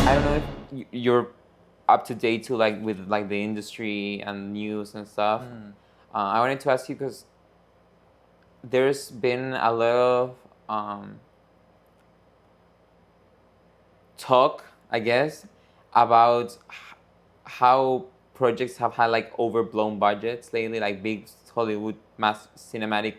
I don't know if you're up to date to like with like the industry and news and stuff. I wanted to ask you because there's been a lot of talk, I guess, about how projects have had like overblown budgets lately, like big Hollywood mass cinematic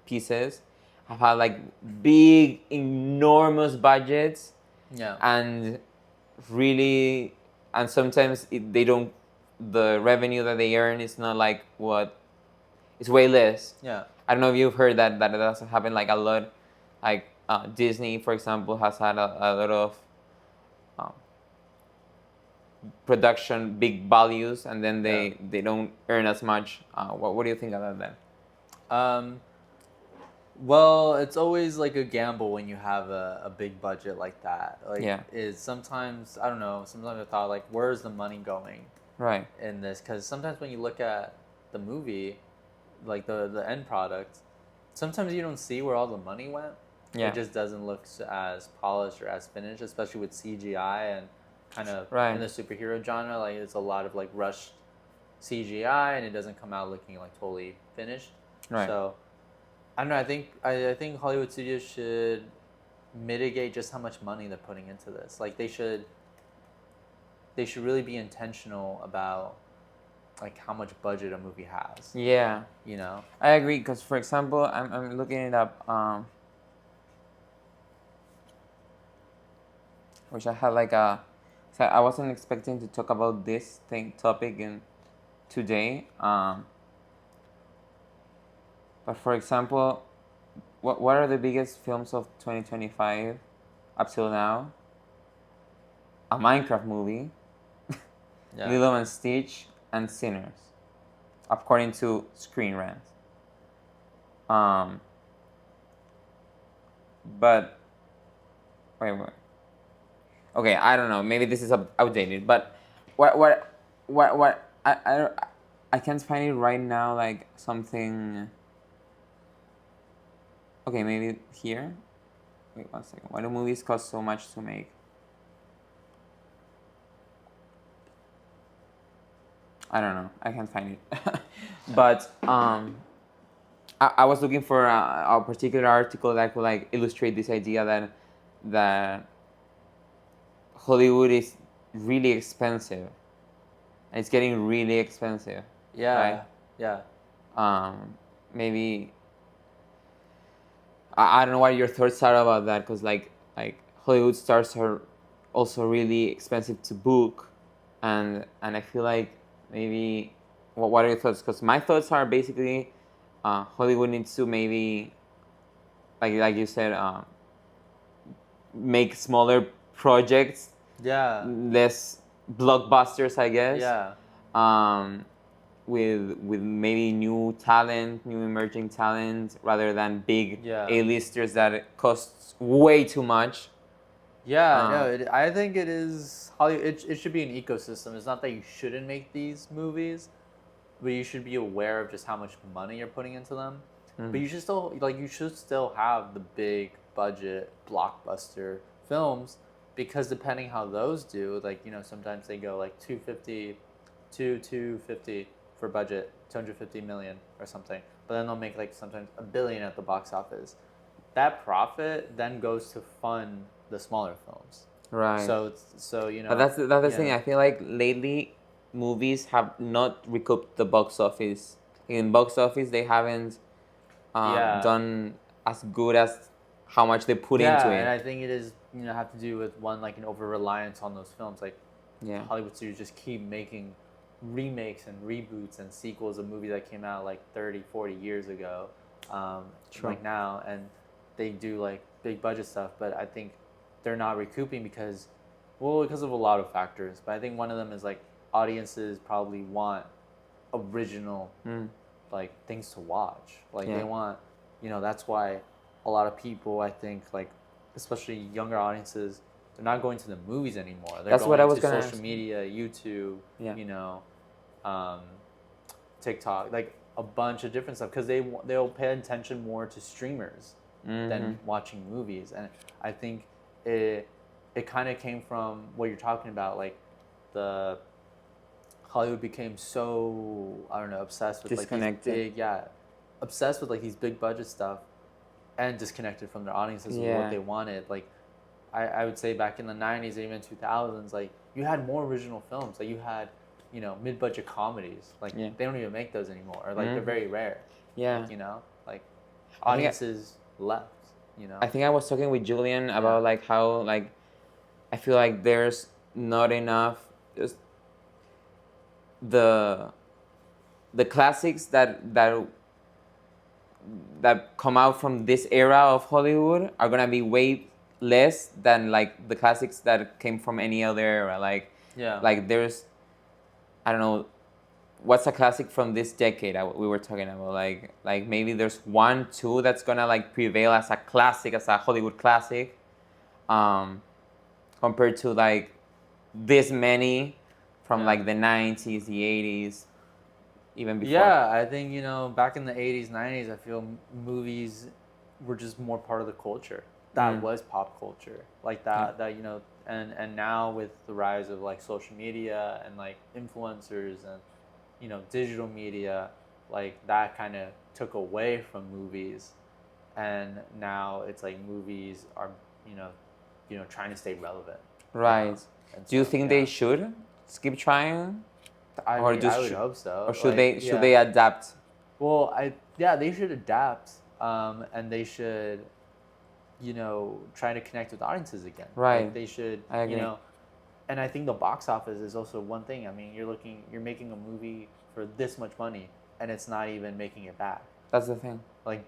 pieces have had like big, enormous budgets, Yeah. and really, and sometimes they don't, the revenue that they earn is not like what, it's way less. Yeah. I don't know if you've heard that has happened like a lot. Like Disney, for example, has had a lot of um, production big values, and then they don't earn as much. What do you think about that? Well, it's always like a gamble when you have a big budget like that. Like, Yeah. is sometimes, I don't know, sometimes I thought, like, where's the money going Right. in this? Because sometimes when you look at the movie, like the end product, sometimes you don't see where all the money went. Yeah. It just doesn't look as polished or as finished, especially with CGI and kind of Right. in the superhero genre. Like, it's a lot of like rushed CGI, and it doesn't come out looking like totally finished. Right. So I don't know. I think Hollywood studios should mitigate just how much money they're putting into this. Like, they should really be intentional about like how much budget a movie has. Yeah. You know. I agree, because for example, I'm looking it up. Which I had like a, so I wasn't expecting to talk about this topic in today. But for example, what are the biggest films of 2025 up till now? A Minecraft movie, Yeah. Lilo and Stitch, and Sinners, according to Screen Rant. But wait. Okay, I don't know. Maybe this is outdated, but what I can't find it right now. Like something. Okay, maybe here. Wait 1 second. Why do movies cost so much to make? I don't know. I can't find it. But I was looking for a particular article that could like illustrate this idea that Hollywood is really expensive. And it's getting really expensive. Yeah. Right? Yeah. Maybe I don't know what your thoughts are about that, because like Hollywood stars are also really expensive to book, and I feel like maybe what are your thoughts? Because my thoughts are basically Hollywood needs to maybe like you said make smaller projects, Yeah. less blockbusters, I guess. Yeah. With maybe new talent, new emerging talent, rather than big Yeah. A-listers that costs way too much. Yeah, no, I think it is Hollywood. It should be an ecosystem. It's not that you shouldn't make these movies, but you should be aware of just how much money you're putting into them. But you should still have the big budget blockbuster films, because depending how those do, like, you know, sometimes they go like 250 for budget, 250 million or something, but then they'll make like sometimes $1 billion at the box office. That profit then goes to fund the smaller films. Right. So you know. But that's the thing. I feel like lately movies have not recouped the box office. In box office, they haven't done as good as how much they put into it. And I think it is, you know, have to do with one, like an over reliance on those films. Like, Hollywood studios just keep making remakes and reboots and sequels of movies that came out like 30, 40 years ago. Like now, and they do like big budget stuff, but I think they're not recouping because of a lot of factors. But I think one of them is like audiences probably want original like things to watch. Like they want, you know, that's why a lot of people, I think, like especially younger audiences, they're not going to the movies anymore. They're going to social media, YouTube, you know, TikTok, like a bunch of different stuff, because they'll pay attention more to streamers than watching movies. And I think it kind of came from what you're talking about, like the Hollywood became so, I don't know, obsessed with like these big, obsessed with like these big budget stuff, and disconnected from their audiences with what they wanted. Like I would say back in the 90s, even 2000s, like you had more original films. Like you had, you know, mid-budget comedies. Like they don't even make those anymore, or like they're very rare. Yeah. Like, you know, like audiences left. You know. I think I was talking with Julian about like how like I feel like there's not enough just the classics that come out from this era of Hollywood are gonna be way less than like the classics that came from any other era. Like like there's, I don't know, what's a classic from this decade we were talking about, like maybe there's 1, 2 that's gonna like prevail as a classic, as a Hollywood classic, compared to like this many from like the 90s, the 80s, even before. Yeah, I think, you know, back in the 80s, 90s, I feel movies were just more part of the culture. That was pop culture. Like that, you know, and now with the rise of like social media and like influencers and, you know, digital media, like that kind of took away from movies. And now it's like movies are, you know, trying to stay relevant. Right. Do you think they should keep trying? I would hope so. Or should they adapt? Well, they should adapt, and they should, you know, try to connect with audiences again. Right. Like they should, I agree. you know, and I think the box office is also one thing. I mean, you're making a movie for this much money, and it's not even making it back. That's the thing. Like,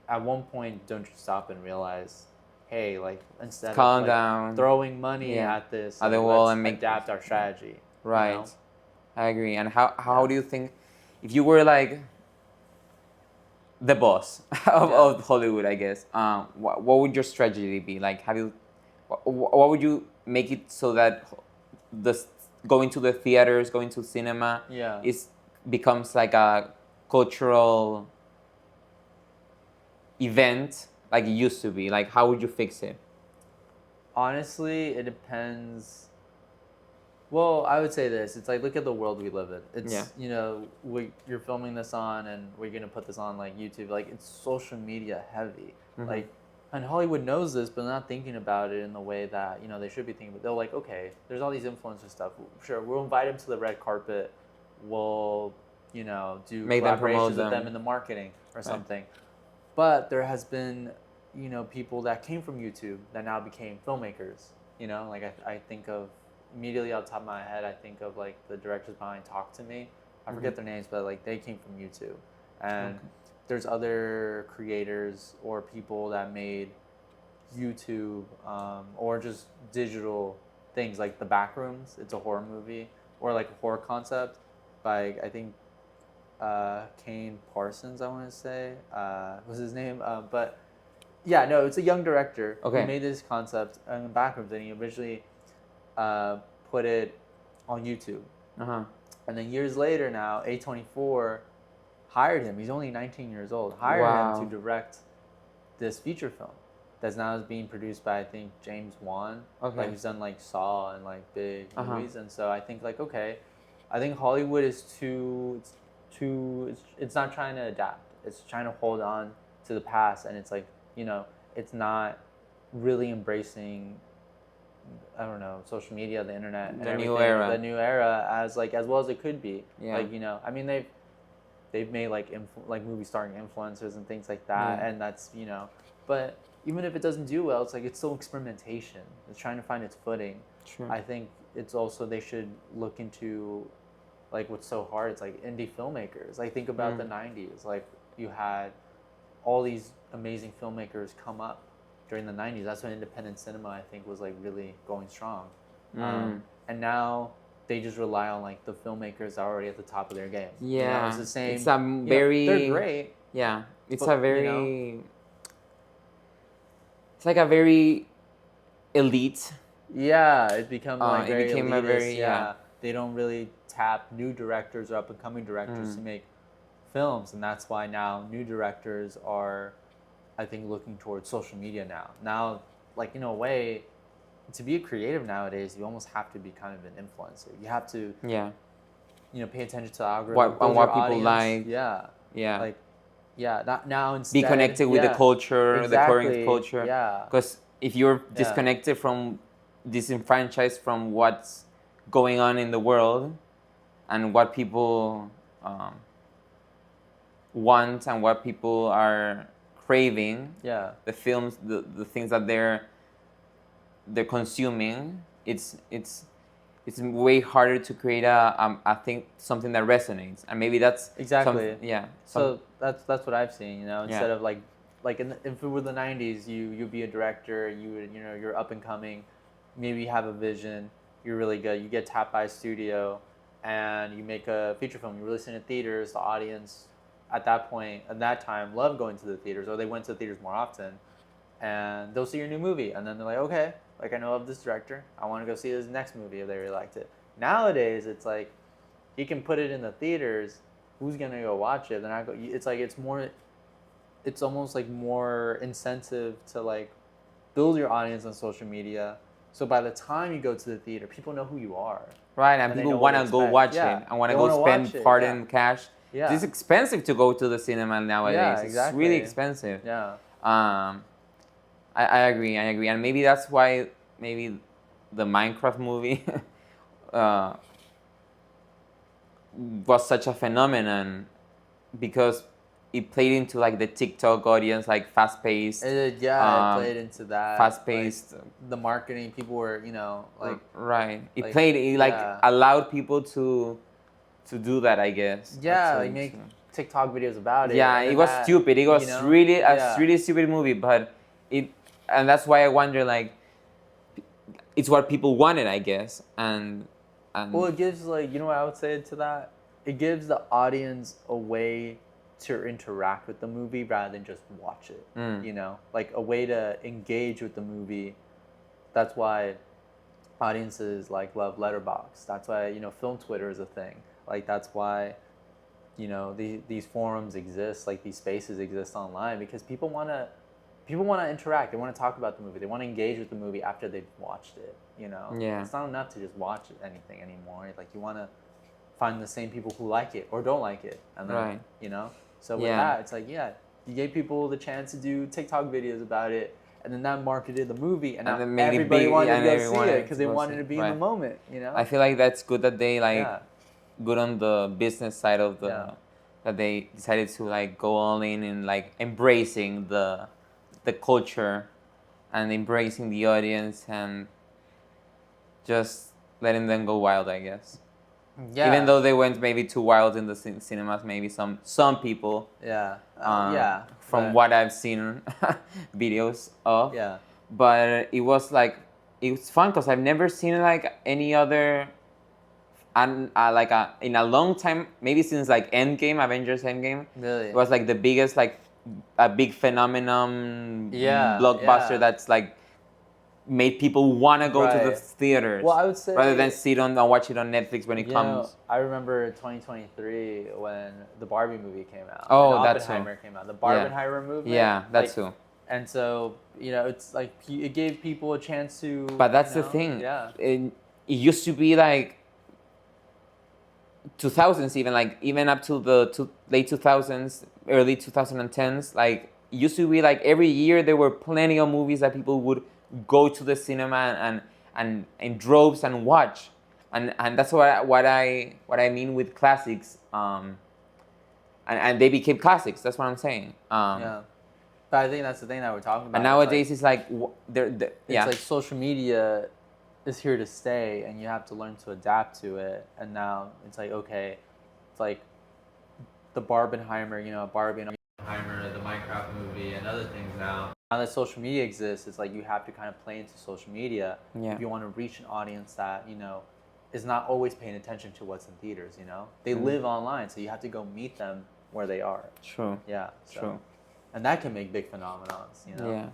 at one point, don't you stop and realize, hey, like instead calm of down, throwing money at this, at the wall, let's and adapt our strategy. Right. You know? I agree. And how do you think, if you were like the boss of Hollywood, I guess, what would your strategy be? Like, what would you make it so that going to the theaters, going to cinema, becomes like a cultural event like it used to be? Like, how would you fix it? Honestly, it depends. Well, I would say this. It's like, look at the world we live in. It's, you know, you're filming this on, and we're going to put this on, like, YouTube. Like, it's social media heavy. Like, and Hollywood knows this, but they're not thinking about it in the way that, you know, they should be thinking. But they're like, okay, there's all these influencer stuff. Sure, we'll invite them to the red carpet. We'll, you know, do collaborations with them in the marketing or something. But there has been, you know, people that came from YouTube that now became filmmakers. You know, like I think of, immediately off the top of my head, I think of like the directors behind Talk to Me. I forget their names, but like they came from YouTube. And there's other creators or people that made YouTube or just digital things, like The Backrooms. It's a horror movie, or like a horror concept by, I think, Kane Parsons, I want to say, was his name. But yeah, no, it's a young director who made this concept in The Backrooms, and he originally put it on YouTube. And then years later now, A24 hired him. He's only 19 years old. Hired him to direct this feature film that's now being produced by, I think, James Wan. Like, who's done like Saw and like big movies. And so I think like, okay, I think Hollywood is it's not trying to adapt. It's trying to hold on to the past, and it's like, you know, it's not really embracing, I don't know, social media, the internet, and the new era as well as it could be. Like, you know, I mean, they've made like movie starring influencers and things like that, and that's, you know, but even if it doesn't do well, it's like, it's still experimentation. It's trying to find its footing. True. I think it's also, they should look into like what's so hard. It's like indie filmmakers. Like, think about the 90s. Like, you had all these amazing filmmakers come up during the 90s. That's when independent cinema, I think, was like really going strong. And now they just rely on like the filmmakers that are already at the top of their game. Yeah, you know, it's the same. It's a very, they're great. Yeah, it's a very, you know, it's like a very elite. Yeah, it became like very became elitist. A very They don't really tap new directors or up and coming directors to make films, and that's why now new directors are, I think, looking towards social media now. Now, like, in a way, to be a creative nowadays, you almost have to be kind of an influencer. You have to, pay attention to the algorithm. What people audience. like. Yeah. Like, not now instead. Be connected with the culture, the current culture. Yeah. Because if you're disconnected from, disenfranchised from what's going on in the world, and what people want and what people are craving, the films, the things that they're consuming, it's way harder to create I think something that resonates, and maybe that's exactly so that's what I've seen, instead of like if it were the 90s, you'd be a director, you're up and coming, maybe you have a vision, you're really good, you get tapped by a studio and you make a feature film, you release it in theaters, the audience at that time loved going to the theaters, or they went to the theaters more often, and they'll see your new movie, and then they're like, okay, like I know of this director, I want to go see his next movie if they really liked it. Nowadays, it's like he can put it in the theaters. Who's gonna go watch it? Then I go. It's like it's almost like more incentive to like build your audience on social media. So by the time you go to the theater, people know who you are. Right, and people want to go watch it and want to go spend part in cash. Yeah. It's expensive to go to the cinema nowadays. Yeah, exactly. It's really expensive. Yeah. I agree, and maybe that's why maybe the Minecraft movie was such a phenomenon, because it played into like the TikTok audience, like fast-paced. It played into that. Fast-paced. Like, the marketing, people were, like. Right. It allowed people to do that, I guess. Yeah, like make TikTok videos about it. Yeah, it was stupid. It was really a really stupid movie, but and that's why I wonder, like, it's what people wanted, I guess, and. Well, it gives, like, what I would say to that? It gives the audience a way to interact with the movie rather than just watch it. Like a way to engage with the movie. That's why audiences like love Letterboxd. That's why film Twitter is a thing. Like that's why these forums exist, like these spaces exist online, because people want to interact. They want to talk about the movie. They want to engage with the movie after they've watched it. Yeah. It's not enough to just watch anything anymore. Like you want to find the same people who like it or don't like it, and then right. So with that, it's like you gave people the chance to do TikTok videos about it, and then that marketed the movie, and now everybody wanted to go see it because they wanted to be in the moment. I feel like that's good that they good on the business side of the that they decided to like go all in and like embracing the culture and embracing the audience and just letting them go wild, I guess. Yeah. Even though they went maybe too wild in the cinemas, maybe some people. From what I've seen videos of. Yeah. But it was fun because I've never seen like any other, and in a long time, maybe since like Avengers Endgame. Really. It was like the biggest a big phenomenon blockbuster that's like made people want to go to the theaters. Well, I would say rather than sit on and watch it on Netflix when it comes. I remember 2023 when the Barbie movie came out. Oh, and that's Oppenheimer came out. The Barbenheimer movie. Yeah, that's too. And so it's like it gave people a chance to. But that's the thing. Yeah. It used to be like 2000s, even up to the late 2000s, early 2010s. Like it used to be like every year there were plenty of movies that people would go to the cinema and in droves and watch, and that's what I mean with classics, and they became classics. That's what I'm saying. But I think that's the thing that we're talking about. And nowadays it's like it's like social media is here to stay, and you have to learn to adapt to it. And now it's like it's like the Barbenheimer, the Minecraft movie, and other things now. Now that social media exists, it's like you have to kind of play into social media if you want to reach an audience that is not always paying attention to what's in theaters. They live online, so you have to go meet them where they are. True. Yeah. True. And that can make big phenomenons. Yeah.